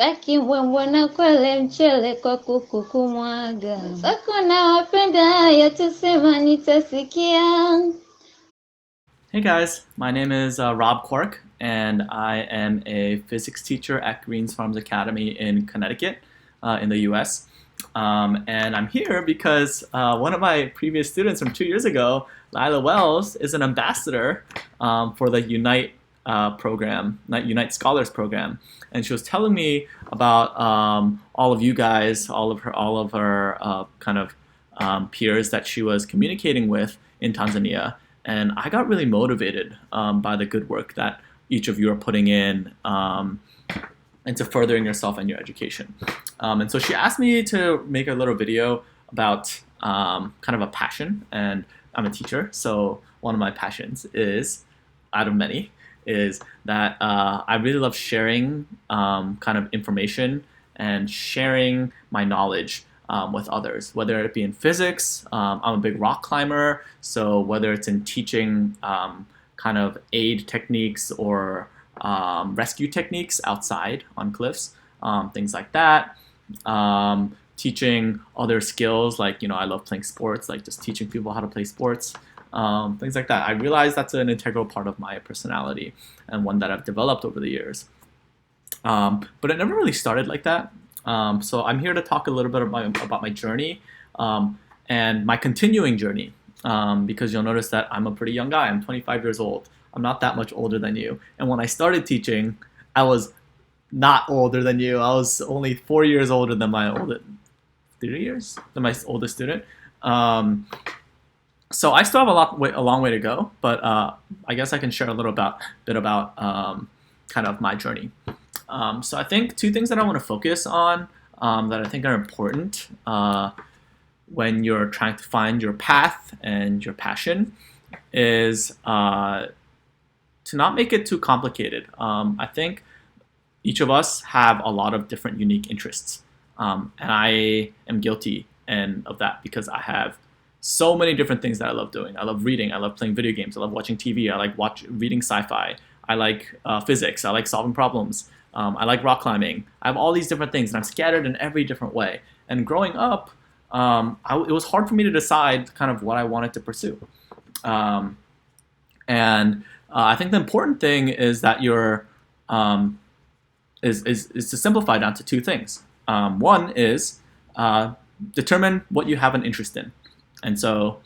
Saki mbwembwana kwele mchele kwa kuku kumwaga. Sako na wapenda yatusema nitasikia. Hey guys, my name is Rob Kwark, and I am a physics teacher at Greens Farms Academy in Connecticut, in the US. And I'm here because one of my previous students from 2 years ago, Lila Wells, is an ambassador for the Unite Scholars program, and she was telling me about all of you guys, all of her peers that she was communicating with in Tanzania. And I got really motivated by the good work that each of you are putting in into furthering yourself and your education. And so she asked me to make a little video about kind of a passion. And I'm a teacher, so one of my passions is, out of many, is that I really love sharing kind of information and sharing my knowledge with others, whether it be in physics. I'm a big rock climber, so whether it's in teaching kind of aid techniques or rescue techniques outside on cliffs, things like that. Teaching other skills, like, I love playing sports, like just teaching people how to play sports, things like that. I realize that's an integral part of my personality and one that I've developed over the years. But it never really started like that. So I'm here to talk a little bit about my journey and my continuing journey, because you'll notice that I'm a pretty young guy. I'm 25 years old. I'm not that much older than you. And when I started teaching, I was not older than you. I was only 4 years older than my oldest, 3 years than my oldest student. So I still have a long way to go, but I guess I can share a little bit about kind of my journey. So I think two things that I want to focus on that I think are important when you're trying to find your path and your passion is to not make it too complicated. I think each of us have a lot of different unique interests, and I am guilty of that because I have so many different things that I love doing. I love reading. I love playing video games. I love watching TV. I like reading sci-fi. I like physics. I like solving problems. I like rock climbing. I have all these different things, and I'm scattered in every different way. And growing up, it was hard for me to decide kind of what I wanted to pursue. And I think the important thing is that is to simplify down to two things. One is determine what you have an interest in. And so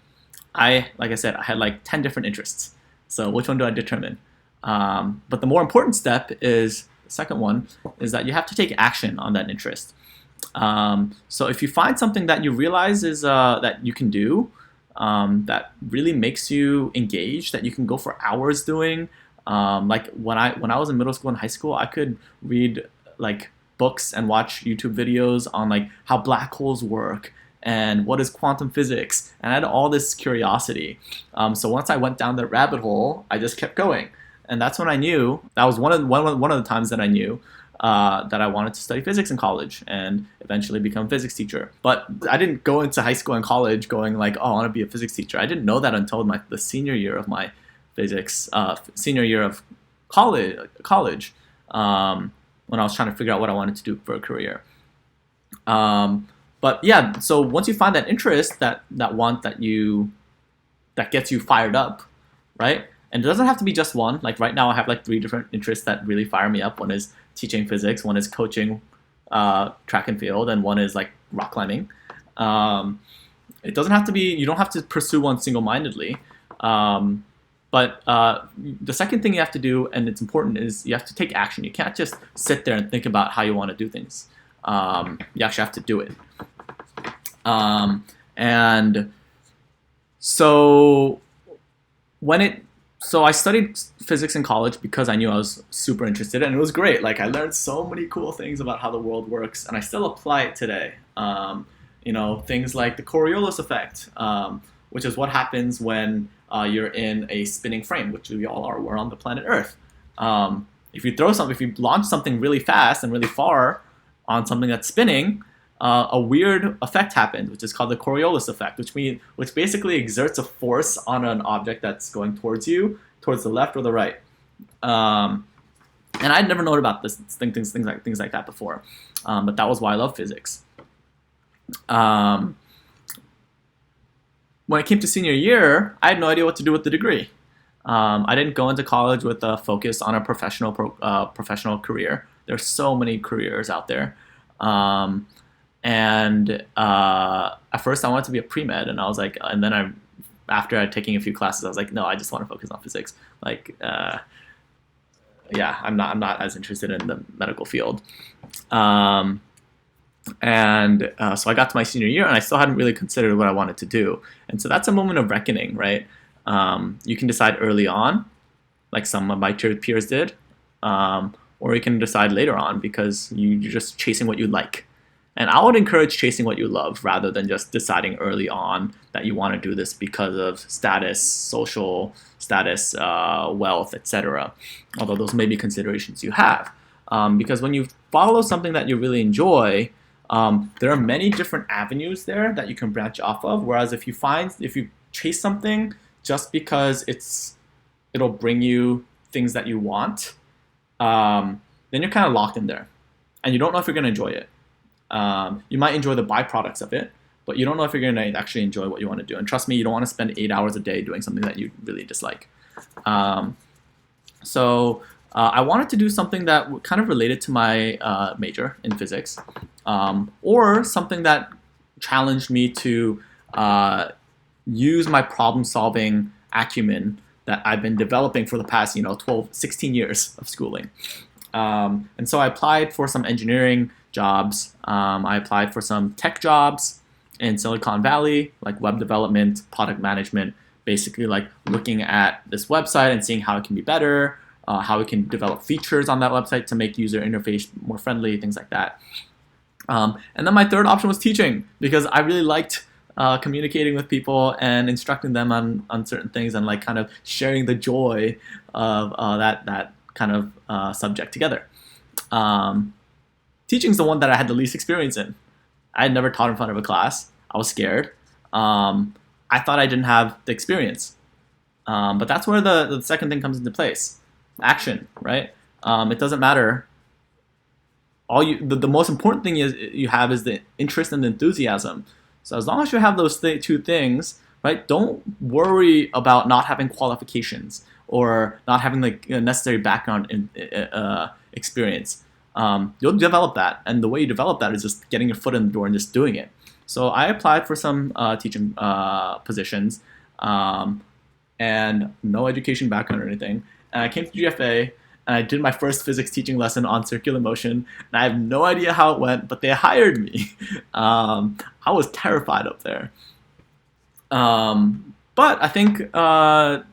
like I said, I had like 10 different interests. So which one do I determine? But the more important step is, the second one, is that you have to take action on that interest. So if you find something that you realize is that you can do, that really makes you engaged, that you can go for hours doing, like when I was in middle school and high school, I could read like books and watch YouTube videos on like how black holes work and what is quantum physics, and I had all this curiosity. So once I went down the rabbit hole, I just kept going, and that's when I knew, that was one of the times that I knew that I wanted to study physics in college and eventually become a physics teacher. But I didn't go into high school and college going like, oh, I want to be a physics teacher. I didn't know that until the senior year of my physics, senior year of college, when I was trying to figure out what I wanted to do for a career. But yeah, so once you find that interest, that gets you fired up, right? And it doesn't have to be just one. Like right now, I have like 3 different interests that really fire me up. One is teaching physics, one is coaching track and field, and one is like rock climbing. It doesn't have to be. You don't have to pursue one single-mindedly. But the second thing you have to do, and it's important, is you have to take action. You can't just sit there and think about how you want to do things. You actually have to do it. And so I studied physics in college because I knew I was super interested, and it was great. Like I learned so many cool things about how the world works, and I still apply it today. Things like the Coriolis Effect, which is what happens when you're in a spinning frame, which we all are. We're on the planet Earth. If you launch something really fast and really far on something that's spinning, a weird effect happens, which is called the Coriolis Effect, which basically exerts a force on an object that's going towards you, towards the left or the right. And I'd never known about things like that before. But that was why I love physics. When it came to senior year, I had no idea what to do with the degree. I didn't go into college with a focus on a professional career. There's so many careers out there. And at first I wanted to be a pre-med, and I was like, and then after I'd taken a few classes, I was like, no, I just want to focus on physics. Like, yeah, I'm not as interested in the medical field. So I got to my senior year, and I still hadn't really considered what I wanted to do. And so that's a moment of reckoning, right? You can decide early on, like some of my peers did, or you can decide later on because you're just chasing what you like. And I would encourage chasing what you love rather than just deciding early on that you want to do this because of status, social status, wealth, etc. Although those may be considerations you have. Because when you follow something that you really enjoy, there are many different avenues there that you can branch off of. Whereas if you chase something just because it'll bring you things that you want, then you're kind of locked in there. And you don't know if you're going to enjoy it. You might enjoy the byproducts of it, but you don't know if you're going to actually enjoy what you want to do. And trust me, you don't want to spend 8 hours a day doing something that you really dislike. So I wanted to do something that kind of related to my major in physics, or something that challenged me to use my problem-solving acumen that I've been developing for the past 12, 16 years of schooling. And so I applied for some engineering jobs. I applied for some tech jobs in Silicon Valley, like web development, product management, basically like looking at this website and seeing how it can be better, how we can develop features on that website to make user interface more friendly, things like that. And then my third option was teaching, because I really liked communicating with people and instructing them on certain things and like kind of sharing the joy of that kind of subject together. Teaching's the one that I had the least experience in. I had never taught in front of a class. I was scared. I thought I didn't have the experience. But that's where the second thing comes into place. Action, right? It doesn't matter. The most important thing you have is the interest and the enthusiasm. So as long as you have those two things, right, don't worry about not having qualifications or not having the necessary background in experience. You'll develop that, and the way you develop that is just getting your foot in the door and just doing it. So I applied for some teaching positions, and no education background or anything. And I came to GFA, and I did my first physics teaching lesson on circular motion, and I have no idea how it went, but they hired me. I was terrified up there. But I think the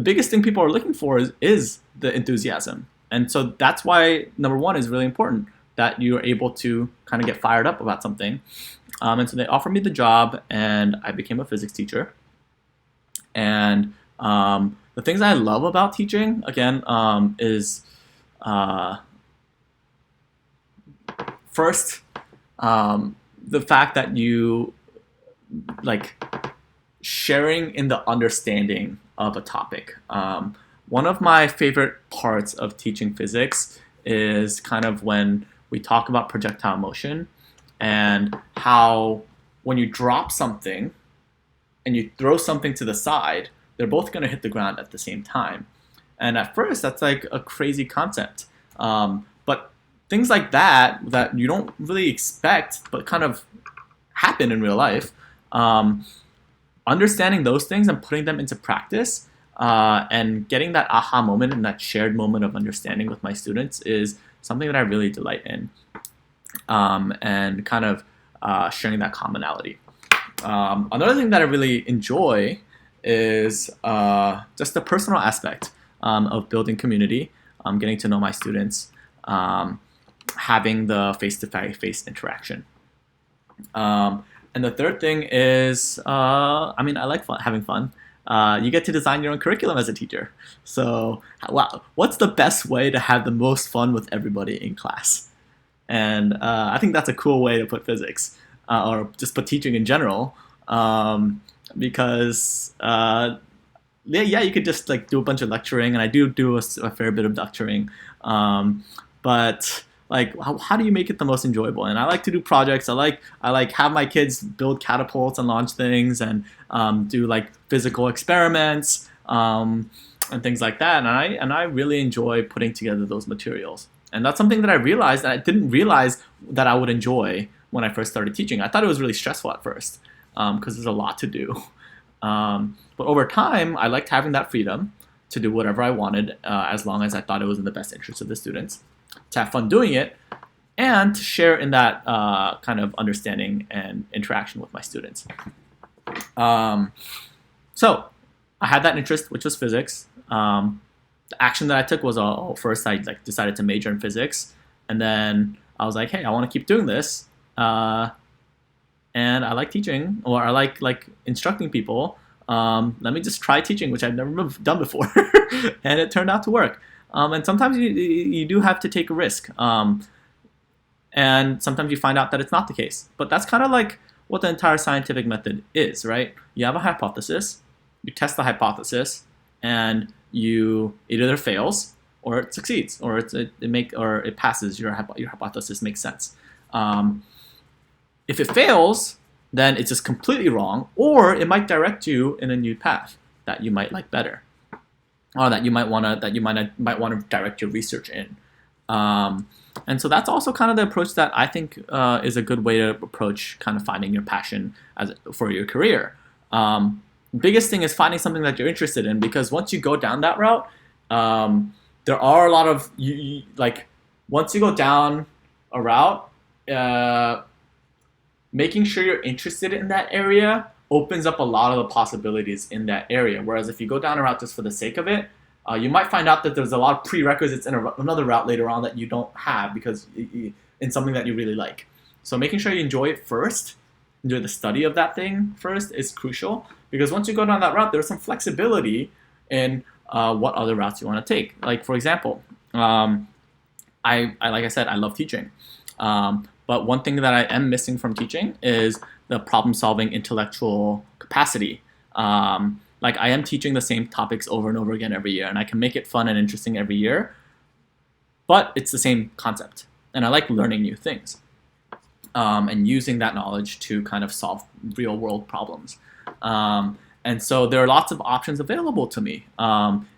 biggest thing people are looking for is the enthusiasm. And so that's why number one is really important, that you're able to kind of get fired up about something. And so they offered me the job, and I became a physics teacher. And the things I love about teaching, again, is first, the fact that you like sharing in the understanding of a topic. One of my favorite parts of teaching physics is kind of when we talk about projectile motion and how when you drop something and you throw something to the side, they're both going to hit the ground at the same time. And at first, that's like a crazy concept. But things like that you don't really expect but kind of happen in real life, understanding those things and putting them into practice, and getting that aha moment and that shared moment of understanding with my students is something that I really delight in, and kind of sharing that commonality. Another thing that I really enjoy is just the personal aspect of building community, getting to know my students, having the face-to-face interaction. And the third thing is, I like having fun. You get to design your own curriculum as a teacher. So what's the best way to have the most fun with everybody in class? And I think that's a cool way to put physics, or just put teaching in general, because yeah, you could just like do a bunch of lecturing, and I do a fair bit of lecturing. But like, how do you make it the most enjoyable? And I like to do projects. I like have my kids build catapults and launch things, and do like physical experiments, and things like that. And I really enjoy putting together those materials. And that's something that I realized that I didn't realize that I would enjoy when I first started teaching. I thought it was really stressful at first, because there's a lot to do. But over time, I liked having that freedom to do whatever I wanted, as long as I thought it was in the best interest of the students, to have fun doing it, and to share in that kind of understanding and interaction with my students. So I had that interest, which was physics. The action that I took was, first I like decided to major in physics, and then I was like, hey, I want to keep doing this, and I like teaching, or I like instructing people. Let me just try teaching, which I've never done before, and it turned out to work. And sometimes you do have to take a risk, and sometimes you find out that it's not the case. But that's kind of like what the entire scientific method is, right? You have a hypothesis, you test the hypothesis, and it either fails or it succeeds, or it passes. Your hypothesis makes sense. If it fails, then it's just completely wrong, or it might direct you in a new path that you might like better, or that you might want to direct your research in. And so that's also kind of the approach that I think is a good way to approach kind of finding your passion for your career. Biggest thing is finding something that you're interested in, because once you go down that route, there are a lot of once you go down a route, making sure you're interested in that area opens up a lot of the possibilities in that area. Whereas if you go down a route just for the sake of it, you might find out that there's a lot of prerequisites in another route later on that you don't have, because in something that you really like. So making sure you enjoy it first, enjoy the study of that thing first, is crucial, because once you go down that route, there's some flexibility in what other routes you want to take. Like, for example, like I said, I love teaching. But one thing that I am missing from teaching is the problem-solving intellectual capacity. Like, I am teaching the same topics over and over again every year, and I can make it fun and interesting every year, but it's the same concept. And I like learning new things, and using that knowledge to kind of solve real-world problems. And so there are lots of options available to me.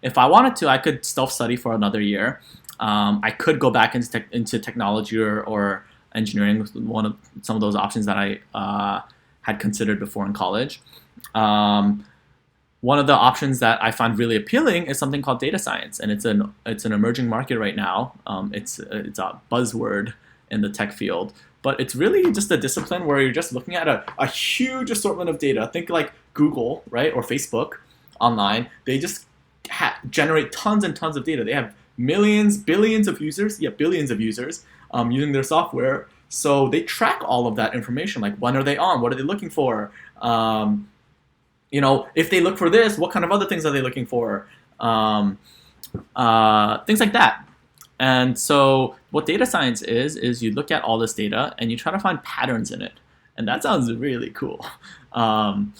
If I wanted to, I could self-study for another year. I could go back into technology or engineering, was some of those options that I had considered before in college. One of the options that I find really appealing is something called data science, and it's an emerging market right now. It's a buzzword in the tech field, but it's really just a discipline where you're just looking at a huge assortment of data. Think like Google, right, or Facebook online. They just generate tons and tons of data. They have millions, billions of users, billions of users using their software. So they track all of that information, like when are they on, what are they looking for, if they look for this, what kind of other things are they looking for, things like that. And so what data science is you look at all this data and you try to find patterns in it. And that sounds really cool. And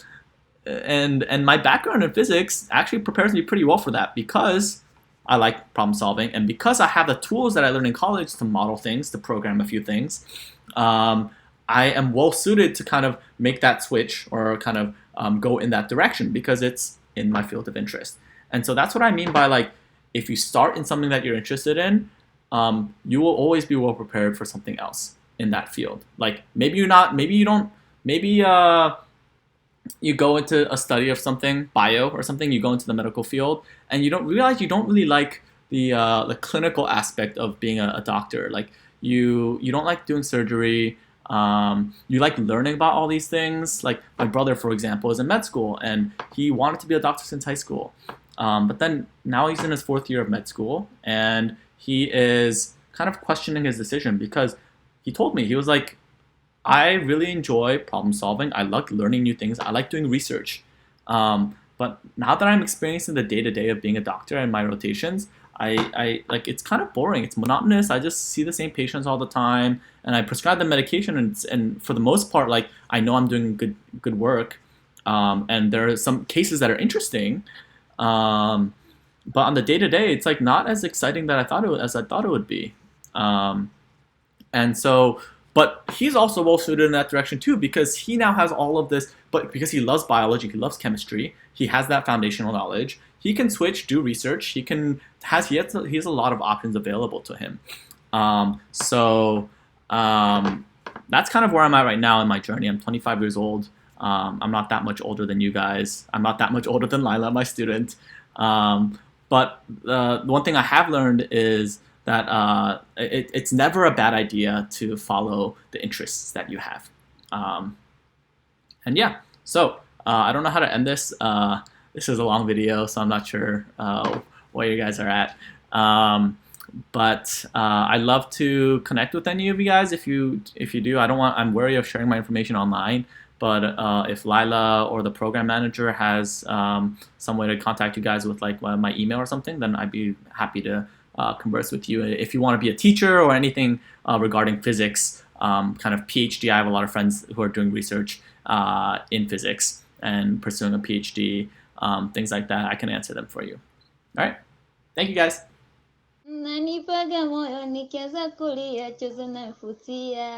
my background in physics actually prepares me pretty well for that, because I like problem solving, and because I have the tools that I learned in college to model things, to program a few things, I am well suited to kind of make that switch, or kind of go in that direction, because it's in my field of interest. And so that's what I mean by, like, if you start in something that you're interested in, you will always be well prepared for something else in that field. Like, maybe you're not, maybe you don't, maybe you go into a study of something, bio or something, you go into the medical field, and you don't realize you don't really like the clinical aspect of being a doctor. Like, you don't like doing surgery. You like learning about all these things. Like, my brother, for example, is in med school, and he wanted to be a doctor since high school. But then now he's in his 4th year of med school, and he is kind of questioning his decision, because he told me, he was like, I really enjoy problem solving. I like learning new things. I like doing research. But now that I'm experiencing the day-to-day of being a doctor and my rotations, I like, it's kind of boring. It's monotonous. I just see the same patients all the time, and I prescribe them medication, and for the most part, like, I know I'm doing good work. And there are some cases that are interesting, But on the day to day, it's like not as exciting that as I thought it would be. Um, and so, but he's also well suited in that direction too because he now has all of this. But because he loves biology, he loves chemistry, he has that foundational knowledge. He can switch, do research. He has a lot of options available to him. So that's kind of where I'm at right now in my journey. I'm 25 years old. I'm not that much older than you guys. I'm not that much older than Lila, my student. But the one thing I have learned is that it's never a bad idea to follow the interests that you have. And yeah, so I don't know how to end this. This is a long video, so I'm not sure where you guys are at. But I'd love to connect with any of you guys if you do. I'm wary of sharing my information online. But if Lila or the program manager has some way to contact you guys with like my email or something, then I'd be happy to converse with you. If you want to be a teacher or anything regarding physics, kind of PhD, I have a lot of friends who are doing research in physics and pursuing a PhD, things like that. I can answer them for you. All right. Thank you, guys. Nanipaga moyo nikianza kulia chozi nafutia.